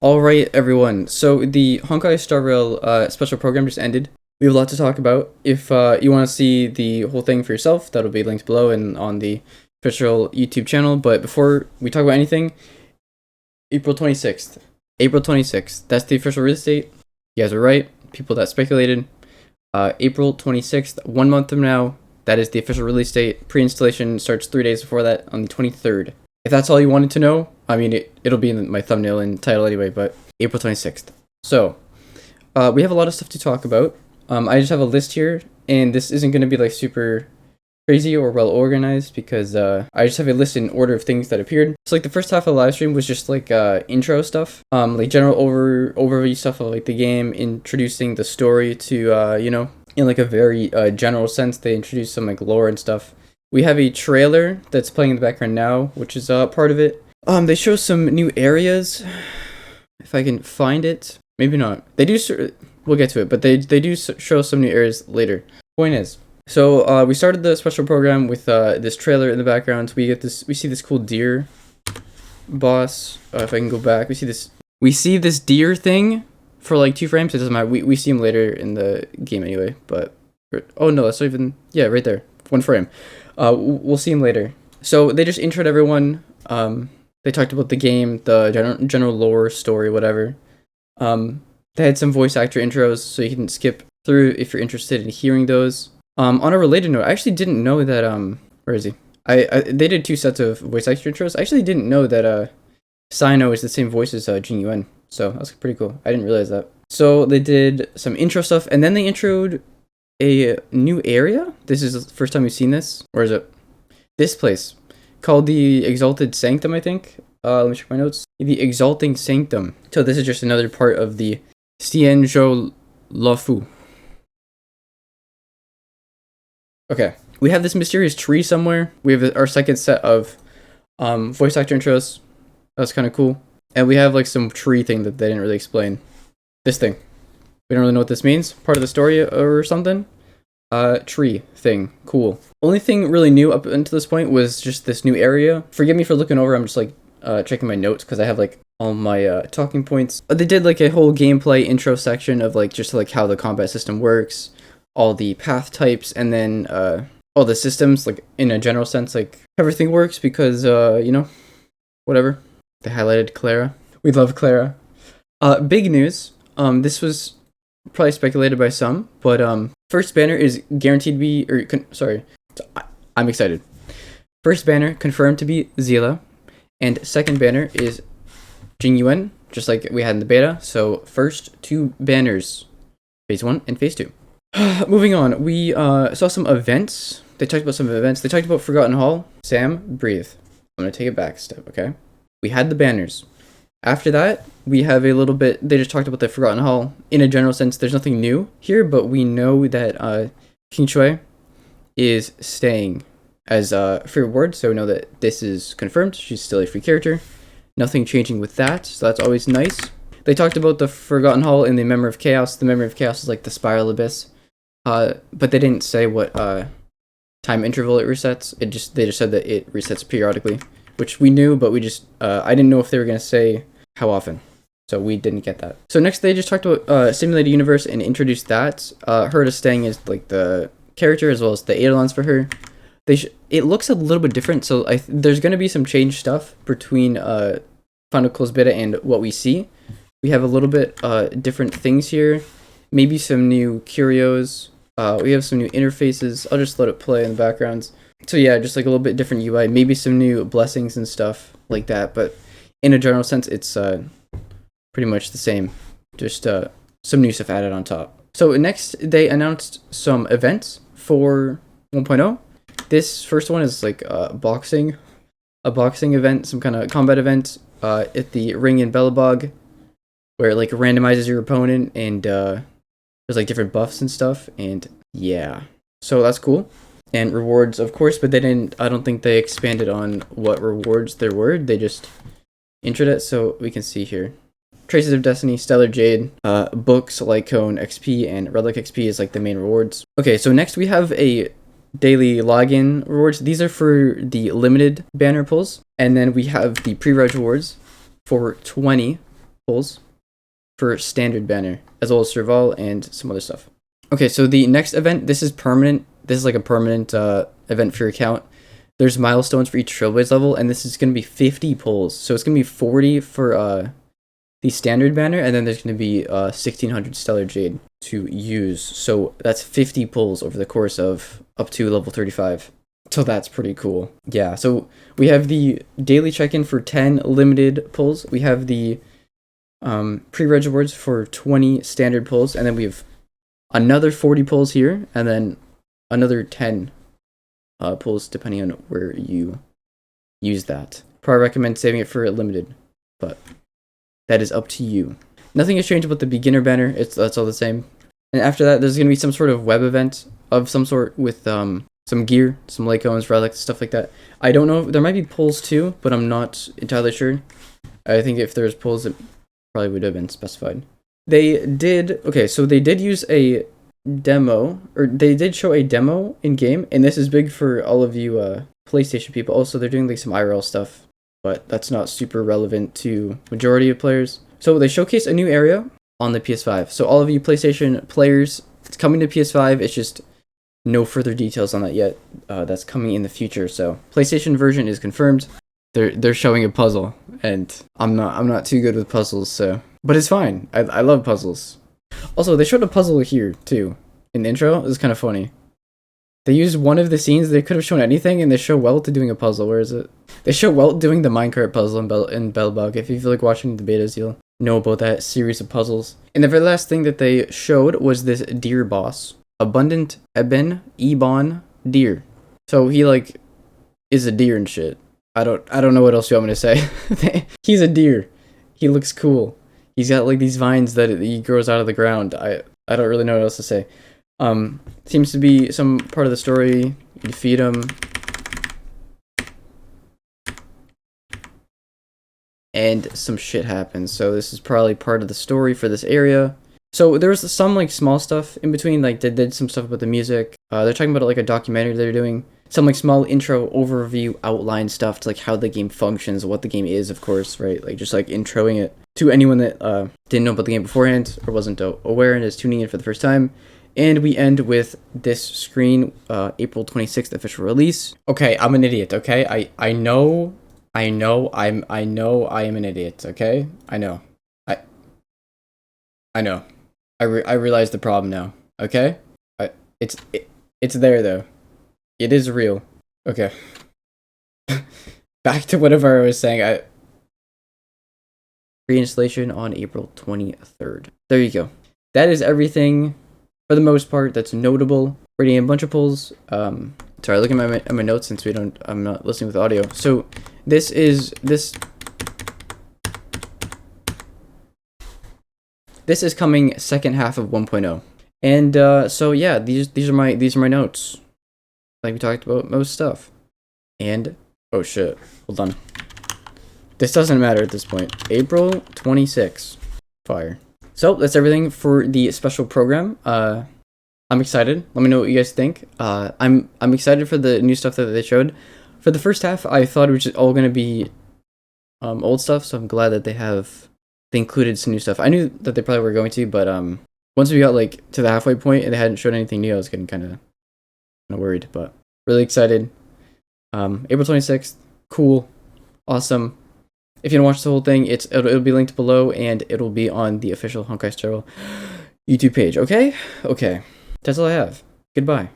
All right, everyone. So the Honkai Star Rail special program just ended. We have a lot to talk about. If you want to see the whole thing for yourself, that'll be linked below and on the official YouTube channel. But before we talk about anything, April 26th. April 26th. That's the official release date. You guys are right. People that speculated. April 26th, 1 month from now, that is the official release date. Pre-installation starts 3 days before that on the 23rd. If that's all you wanted to know, I mean, it'll be in my thumbnail and title anyway, but April 26th. So, we have a lot of stuff to talk about. I just have a list here, and this isn't going to be like super crazy or well organized because I just have a list in order of things that appeared. So like the first half of the live stream was just like intro stuff, like general overview stuff of like the game, introducing the story to you know, in like a very general sense. They introduced some like lore and stuff. We have a trailer that's playing in the background now, which is part of it. They show some new areas. If I can find it, maybe not. They do. We'll get to it, but they do show some new areas later. Point is, so we started the special program with this trailer in the background. We get this. We see this cool deer boss. If I can go back, we see this deer thing for like 2 frames. It doesn't matter. We see him later in the game anyway. But oh no, that's not even. Yeah, right there, 1 frame. We'll see him later. So they just introed everyone. They talked about the game, the general lore, story, whatever. They had some voice actor intros, so you can skip through if you're interested in hearing those. On a related note, I actually didn't know that, where is he? They did 2 sets of voice actor intros. I actually didn't know that, Sino is the same voice as, Jing Yuan. So that's pretty cool. I didn't realize that. So they did some intro stuff, and then they introed a new area. This is the first time we've seen this. Or is it? This place. Called the Exalted Sanctum, I think. Let me check my notes. The Exalting Sanctum. So this is just another part of the Xianzhou Lufu. Okay. We have this mysterious tree somewhere. We have our second set of voice actor intros. That's kind of cool. And we have like some tree thing that they didn't really explain. This thing. We don't really know what this means. Part of the story or something. Tree thing. Cool. Only thing really new up until this point was just this new area. Forgive me for looking over. I'm just like checking my notes because I have like all my talking points. They did like a whole gameplay intro section of like just like how the combat system works, all the path types, and then all the systems, like in a general sense, like everything works because you know, whatever. They highlighted Clara. We love Clara. Big news. This was probably speculated by some, but first banner is guaranteed to be, sorry, I'm excited. First banner confirmed to be Seele, and second banner is Jing Yuan, just like we had in the beta. So first 2 banners, phase 1 and phase 2. Moving on, we saw some events. They talked about some events. They talked about Forgotten Hall. Sam, breathe. I'm gonna take it back a step, okay? We had the banners. After that, we have a little bit, they just talked about the Forgotten Hall. In a general sense, there's nothing new here, but we know that King Shui is staying as a free reward, so we know that this is confirmed. She's still a free character. Nothing changing with that, so that's always nice. They talked about the Forgotten Hall in the Memory of Chaos. The Memory of Chaos is like the Spiral Abyss, but they didn't say what time interval it resets. They just said that it resets periodically, which we knew, but we just I didn't know if they were gonna say how often, so we didn't get that. So next they just talked about Simulated Universe and introduced that. Her staying as like the character as well as the Eidolons for her. It looks a little bit different, so there's gonna be some change stuff between Final Closed Beta and what we see. We have a little bit different things here, maybe some new curios. We have some new interfaces. I'll just let it play in the background. So yeah, just like a little bit different UI, maybe some new blessings and stuff like that, but in a general sense, it's pretty much the same, just some new stuff added on top. So next, they announced some events for 1.0. This first one is like a boxing event, some kind of combat event at the ring in Belobog, where it like randomizes your opponent, and there's like different buffs and stuff, and yeah, so that's cool. And rewards, of course, but I don't think they expanded on what rewards there were. They just introed it, so we can see here. Traces of Destiny, Stellar Jade, books, Lycone XP, and Relic XP is like the main rewards. Okay, so next we have a daily login rewards. These are for the limited banner pulls. And then we have the pre-reg rewards for 20 pulls for standard banner, as well as survival and some other stuff. Okay, so the next event, this is permanent. This is like a permanent event for your account. There's milestones for each Trailblaze level, and this is going to be 50 pulls. So it's going to be 40 for the standard banner, and then there's going to be 1600 Stellar Jade to use. So that's 50 pulls over the course of up to level 35. So that's pretty cool. Yeah, so we have the daily check-in for 10 limited pulls. We have the pre-reg rewards for 20 standard pulls, and then we have another 40 pulls here, and then another 10 pulls depending on where you use that. Probably recommend saving it for limited, but that is up to you. Nothing has changed about the beginner banner. That's all the same. And after that, there's gonna be some sort of web event of some sort with some gear, some Lycones, relics, stuff like that. I don't know. There might be pulls too, but I'm not entirely sure. I think if there's pulls, it probably would have been specified. They did use a demo, or they did show a demo in game, and this is big for all of you PlayStation people. Also, they're doing like some IRL stuff, but that's not super relevant to majority of players. So they showcase a new area on the PS5. So all of you PlayStation players, it's coming to PS5. It's just no further details on that yet. That's coming in the future. So PlayStation version is confirmed. They're showing a puzzle, and I'm not too good with puzzles, so but it's fine. I love puzzles. Also, they showed a puzzle here too in the intro. It was kind of funny. They used one of the scenes. They could have shown anything, and they show Welt doing a puzzle. Where is it? They show Welt doing the minecart puzzle in Bellbug. If you feel like watching the betas, you'll know about that series of puzzles. And the very last thing that they showed was this deer boss, Abundant Ebon Deer. So he like is a deer and shit. I don't know what else you want me to say. He's a deer. He looks cool. He's got like these vines that he grows out of the ground. I don't really know what else to say. Seems to be some part of the story. You feed him, and some shit happens. So this is probably part of the story for this area. So there was some like small stuff in between. Like they did some stuff about the music. They're talking about like a documentary they're doing. Some like small intro overview outline stuff to like how the game functions, what the game is, of course, right? Like just like introing it to anyone that didn't know about the game beforehand or wasn't aware and is tuning in for the first time. And we end with this screen, April 26th official release. Okay, I'm an idiot. Okay, I know I am an idiot. Okay, I know. I realize the problem now. Okay, it's there though. It is real. Okay. Back to whatever I was saying. Reinstallation on April 23rd. There you go. That is everything for the most part that's notable. Reading a bunch of pulls. Sorry, looking at my notes since I'm not listening with audio. So this is coming second half of 1.0. And so yeah, these are my notes. Like we talked about most stuff. And oh shit, hold on. This doesn't matter at this point. April 26th. Fire. So that's everything for the special program. I'm excited. Let me know what you guys think. I'm excited for the new stuff that they showed. For the first half, I thought it was just all gonna be old stuff, so I'm glad that they included some new stuff. I knew that they probably were going to, but once we got like to the halfway point and they hadn't showed anything new, I was getting kind of worried, but really excited. April 26th, cool, awesome. If you want to watch the whole thing, it'll be linked below, and it'll be on the official HONKAI YouTube page. Okay, that's all I have. Goodbye.